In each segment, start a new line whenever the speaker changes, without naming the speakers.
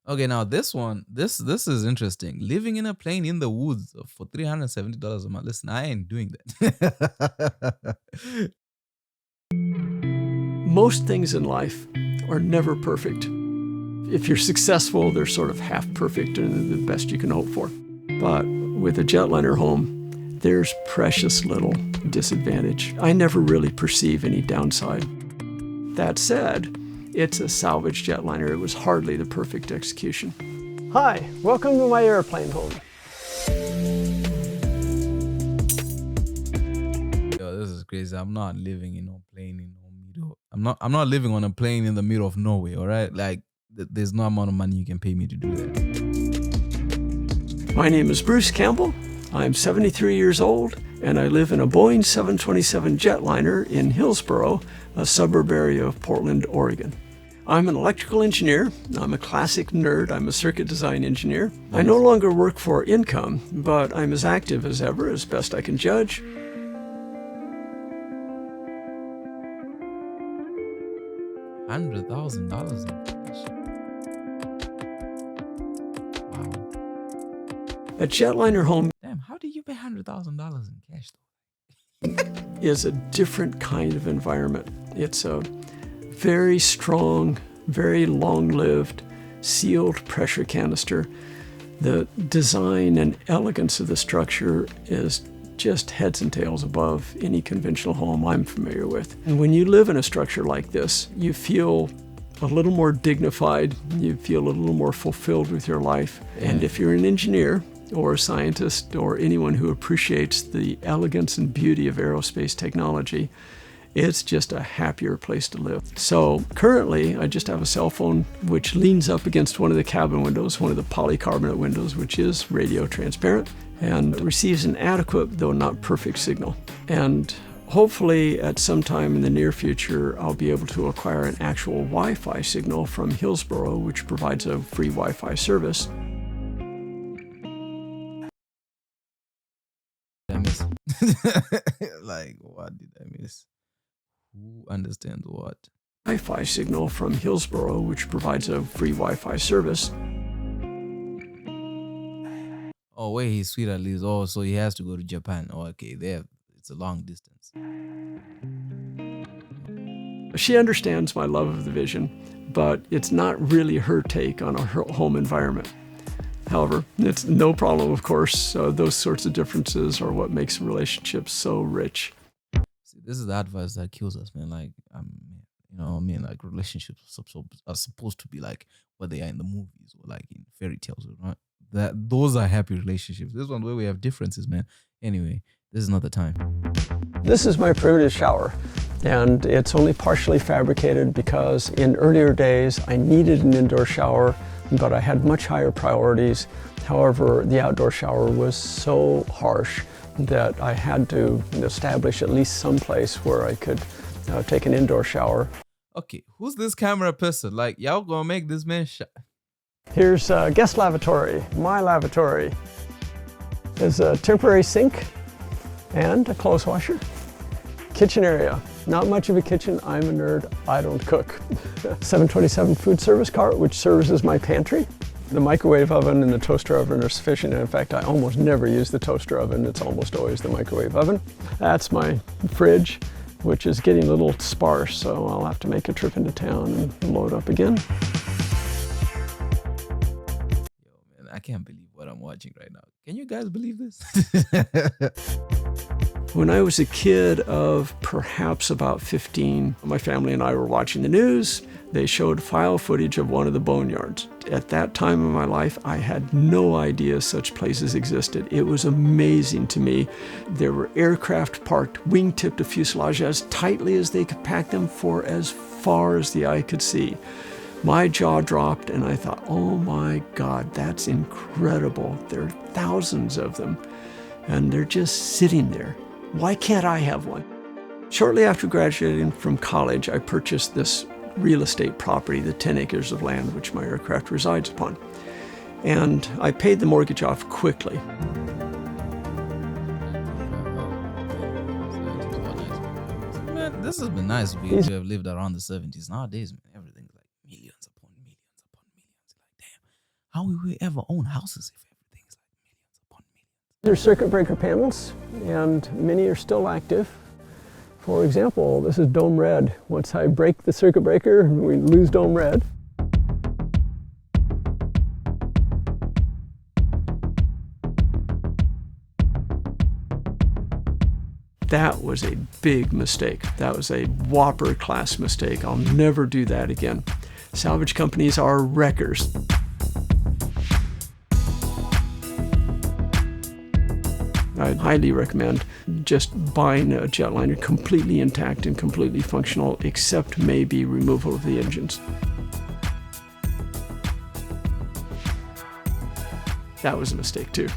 Okay, now this one, this is interesting. Living in a plane in the woods for $370 a month. Listen, I ain't doing that.
Most things in life are never perfect. If you're successful, they're sort of half perfect and the best you can hope for. But with a jetliner home, there's precious little disadvantage. I never really perceive any downside. That said, it's a salvage jetliner. It was hardly the perfect execution. Hi, welcome to my airplane home.
Yo, this is crazy. I'm not living in no plane in no middle. I'm not living on a plane in the middle of nowhere, all right? Like there's no amount of money you can pay me to do that.
My name is Bruce Campbell. I'm 73 years old, and I live in a Boeing 727 jetliner in Hillsboro, a suburb area of Portland, Oregon. I'm an electrical engineer. I'm a classic nerd. I'm a circuit design engineer. I no longer work for income, but I'm as active as ever, as best I can judge.
$100,000 in cash. Wow.
A jetliner home
Damn, how do you pay $100,000 in cash though?
is a different kind of environment. It's a very strong, very long-lived, sealed pressure canister. The design and elegance of the structure is just heads and tails above any conventional home I'm familiar with. And when you live in a structure like this, you feel a little more dignified, you feel a little more fulfilled with your life. And if you're an engineer or a scientist or anyone who appreciates the elegance and beauty of aerospace technology, it's just a happier place to live. So currently, I just have a cell phone which leans up against one of the cabin windows, one of the polycarbonate windows, which is radio transparent, and receives an adequate, though not perfect, signal. And hopefully, at some time in the near future, I'll be able to acquire an actual Wi-Fi signal from Hillsboro, which provides a free Wi-Fi service.
I miss? Like, what did I miss? Who understands what?
Wi-Fi signal from Hillsboro, which provides a free Wi-Fi service.
Oh, wait, he's sweet at least. Oh, so he has to go to Japan. Oh, okay, there. It's a long distance.
She understands my love of the vision, but it's not really her take on her home environment. However, it's no problem, of course. Those sorts of differences are what makes relationships so rich.
See, this is the advice that kills us, man. Like, you know what I mean? Like, relationships are supposed to be like what they are in the movies or like in fairy tales, right? Those are happy relationships. This one where we have differences, man. Anyway, this is not the time.
This is my primitive shower, and it's only partially fabricated because in earlier days I needed an indoor shower, but I had much higher priorities. However, the outdoor shower was so harsh that I had to establish at least some place where I could take an indoor shower.
Okay, who's this camera person? Like, y'all gonna make this man
Here's a guest lavatory, my lavatory. There's a temporary sink and a clothes washer. Kitchen area, not much of a kitchen. I'm a nerd, I don't cook. 727 food service cart, which serves as my pantry. The microwave oven and the toaster oven are sufficient. In fact, I almost never use the toaster oven. It's almost always the microwave oven. That's my fridge, which is getting a little sparse, so I'll have to make a trip into town and load up again.
Yo, man, I can't believe what I'm watching right now. Can you guys believe this?
When I was a kid of perhaps about 15, my family and I were watching the news. They showed file footage of one of the boneyards. At that time in my life, I had no idea such places existed. It was amazing to me. There were aircraft parked wingtip to fuselage as tightly as they could pack them for as far as the eye could see. My jaw dropped and I thought, oh my God, that's incredible. There are thousands of them and they're just sitting there. Why can't I have one? Shortly after graduating from college, I purchased this real estate property, the 10 acres of land which my aircraft resides upon. And I paid the mortgage off quickly.
Man, this has been nice for you to have lived around the 70s. Nowadays, man, everything's like millions upon millions upon millions. Like, damn. How will we ever own houses if everything's like millions upon millions?
There's circuit breaker panels, and many are still active. For example, this is dome red. Once I break the circuit breaker, we lose dome red. That was a big mistake. That was a whopper class mistake. I'll never do that again. Salvage companies are wreckers. I'd highly recommend just buying a jetliner completely intact and completely functional, except maybe removal of the engines. That was a mistake too.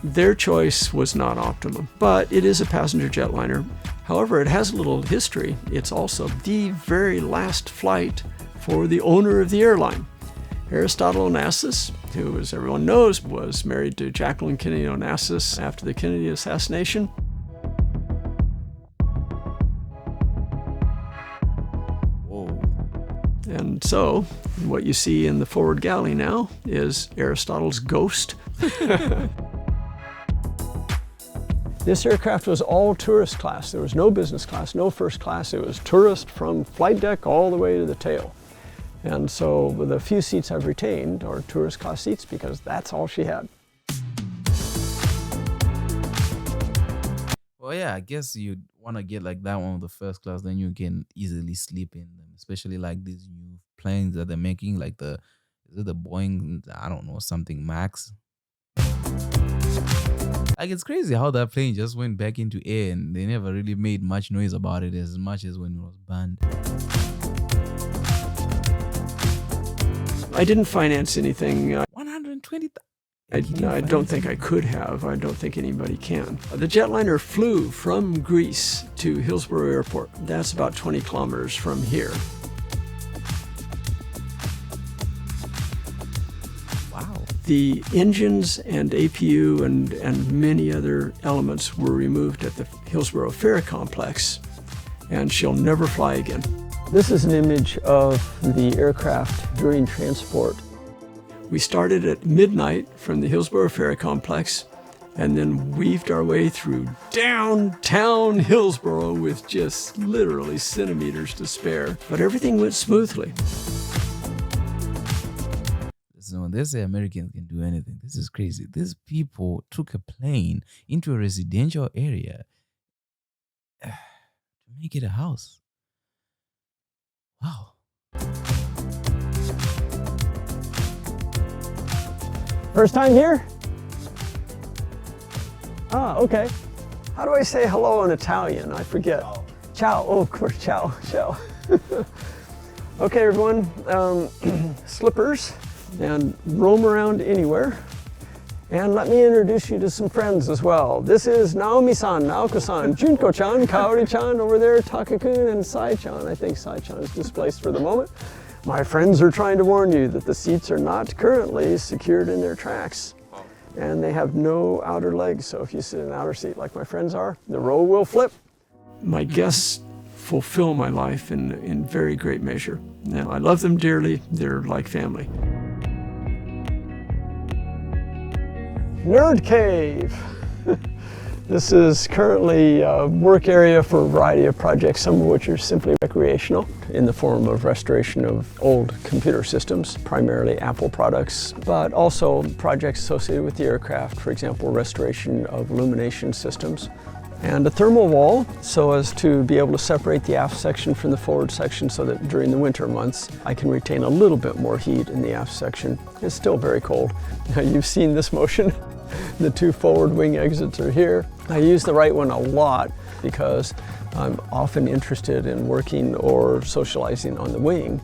Their choice was not optimum, but it is a passenger jetliner. However, it has a little history. It's also the very last flight for the owner of the airline. Aristotle Onassis, who, as everyone knows, was married to Jacqueline Kennedy Onassis after the Kennedy assassination.
Whoa.
And so, what you see in the forward galley now is Aristotle's ghost. This aircraft was all tourist class. There was no business class, no first class. It was tourist from flight deck all the way to the tail. And so the few seats I've retained are tourist class seats because that's all she had.
Well, yeah, I guess you'd want to get like that one with the first class, then you can easily sleep in them, especially like these new planes that they're making, like is it the Boeing, I don't know, something Max? Like, it's crazy how that plane just went back into air and they never really made much noise about it as much as when it was banned.
I didn't finance anything.
120,000.
I don't think I could have. I don't think anybody can. The jetliner flew from Greece to Hillsborough Airport. That's about 20 kilometers from here.
Wow.
The engines and APU and many other elements were removed at the Hillsborough Fair Complex, and she'll never fly again. This is an image of the aircraft during transport. We started at midnight from the Hillsborough Fair Complex and then weaved our way through downtown Hillsborough with just literally centimeters to spare. But everything went smoothly.
So when they say Americans can do anything, this is crazy. These people took a plane into a residential area to make it a house. Wow.
First time here? Ah, okay. How do I say hello in Italian? I forget. Ciao. Oh, of course, ciao, ciao. Okay, everyone, slippers and roam around anywhere. And let me introduce you to some friends as well. This is Naomi-san, Naoko-san, Junko-chan, Kaori-chan over there, Taka-kun, and Sai-chan. I think Sai-chan is displaced for the moment. My friends are trying to warn you that the seats are not currently secured in their tracks. And they have no outer legs, so if you sit in an outer seat like my friends are, the row will flip. My guests fulfill my life in very great measure. Now, I love them dearly. They're like family. Nerd Cave. This is currently a work area for a variety of projects, some of which are simply recreational in the form of restoration of old computer systems, primarily Apple products, but also projects associated with the aircraft, for example, restoration of illumination systems, and a thermal wall so as to be able to separate the aft section from the forward section so that during the winter months I can retain a little bit more heat in the aft section. It's still very cold. You've seen this motion. The two forward wing exits are here. I use the right one a lot because I'm often interested in working or socializing on the wing.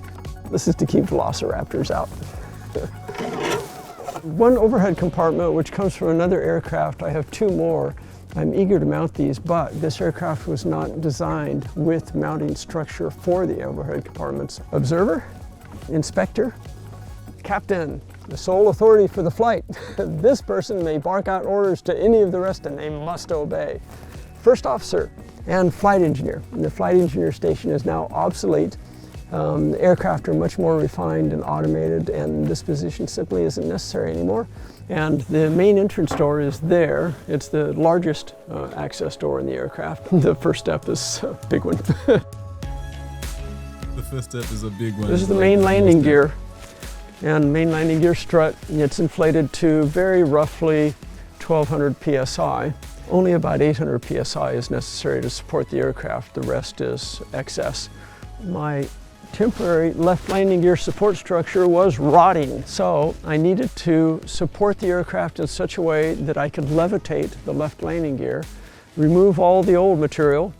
This is to keep velociraptors out. One overhead compartment which comes from another aircraft. I have two more. I'm eager to mount these, but this aircraft was not designed with mounting structure for the overhead compartments. Observer, inspector, captain, the sole authority for the flight. This person may bark out orders to any of the rest and they must obey. First officer and flight engineer. And the flight engineer station is now obsolete Aircraft are much more refined and automated, and this position simply isn't necessary anymore. And the main entrance door is there. It's the largest access door in the aircraft. The first step is a big one.
The first step is a big one.
This is the main landing gear. And main landing gear strut, it's inflated to very roughly 1200 psi. Only about 800 psi is necessary to support the aircraft. The rest is excess. My temporary left landing gear support structure was rotting, so I needed to support the aircraft in such a way that I could levitate the left landing gear, remove all the old material.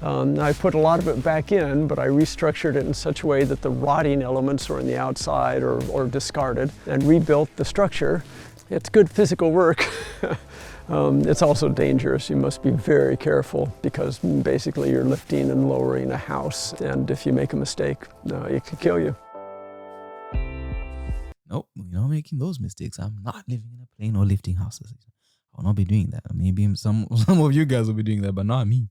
I put a lot of it back in, but I restructured it in such a way that the rotting elements are on the outside or discarded, and rebuilt the structure. It's good physical work. It's also dangerous. You must be very careful because basically you're lifting and lowering a house, and if you make a mistake, it could kill you.
Nope, we're not making those mistakes. I'm not living in a plane or lifting houses. I will not be doing that. Maybe some of you guys will be doing that, but not me.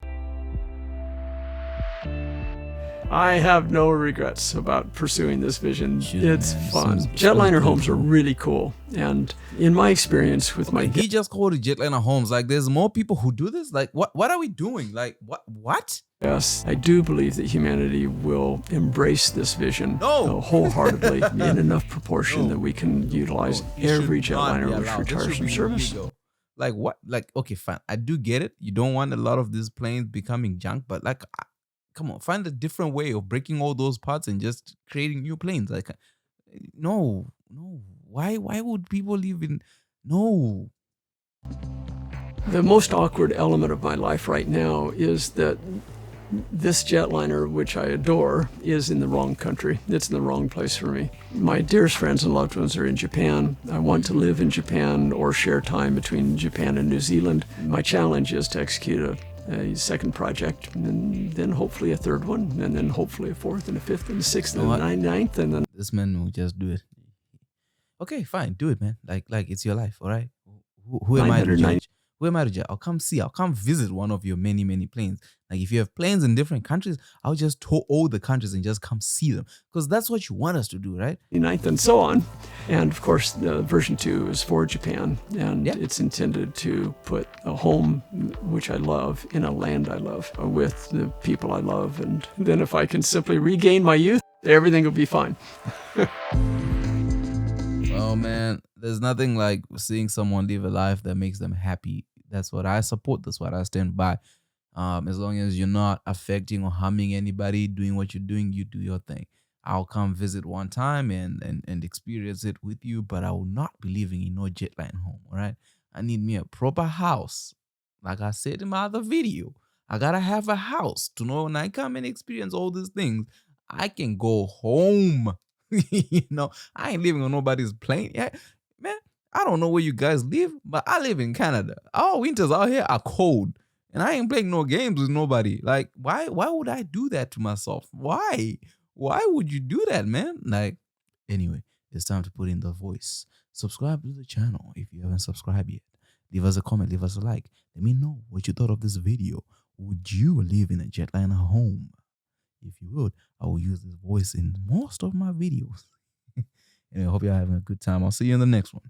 I have no regrets about pursuing this vision. It's
man.
fun.
Sounds
Jetliner
cool.
homes are really cool. And in my experience with my
He just called it jetliner homes. Like, there's more people who do this. Like, what are we doing? Like, what?
guests, I do believe that humanity will embrace this vision
No.
wholeheartedly in enough proportion that we can utilize
It
every
should not
jetliner
be
which
allowed. This
retires
should
from
be
service.
illegal. Like, what? Like, okay, fine. I do get it. You don't want a lot of these planes becoming junk, but like, come on, find a different way of breaking all those parts and just creating new planes. Like, no. Why would people live in? No.
The most awkward element of my life right now is that this jetliner, which I adore, is in the wrong country. It's in the wrong place for me. My dearest friends and loved ones are in Japan. I want to live in Japan or share time between Japan and New Zealand. My challenge is to execute a second project, and then hopefully a third one, and then hopefully a fourth and a fifth and a sixth and a ninth, and then
This man will just do it. Okay, fine, do it, man. Like it's your life, all right? Who am I to
909.
judge? Who am I to judge? I'll come see. I'll come visit one of your many planes. Like, if you have planes in different countries, I'll just tour all the countries and just come see them, because that's what you want us to do, right?
ninth and so on. And of course, the version 2 is for Japan, and
Yeah.
it's intended to put a home, which I love, in a land I love, with the people I love. And then if I can simply regain my youth, everything will be fine.
Oh man, there's nothing like seeing someone live a life that makes them happy. That's what I support. That's what I stand by. As long as you're not affecting or harming anybody, doing what you're doing, you do your thing. I'll come visit one time and experience it with you, but I will not be living in no jetline home. All right, I need me a proper house. Like I said in my other video, I gotta have a house to know when I come and experience all these things, I can go home. I ain't living on nobody's plane. Yeah, man, I don't know where you guys live, but I live in Canada. Our winters out here are cold, and I ain't playing no games with nobody. Like, why would I do that to myself? Why would you do that, man? Like, anyway, it's time to put in the voice. Subscribe to the channel if you haven't subscribed yet. Leave us a comment, leave us a like. Let me know what you thought of this video. Would you live in a jetliner home? If you would, I will use this voice in most of my videos. And I hope you're having a good time. I'll see you in the next one.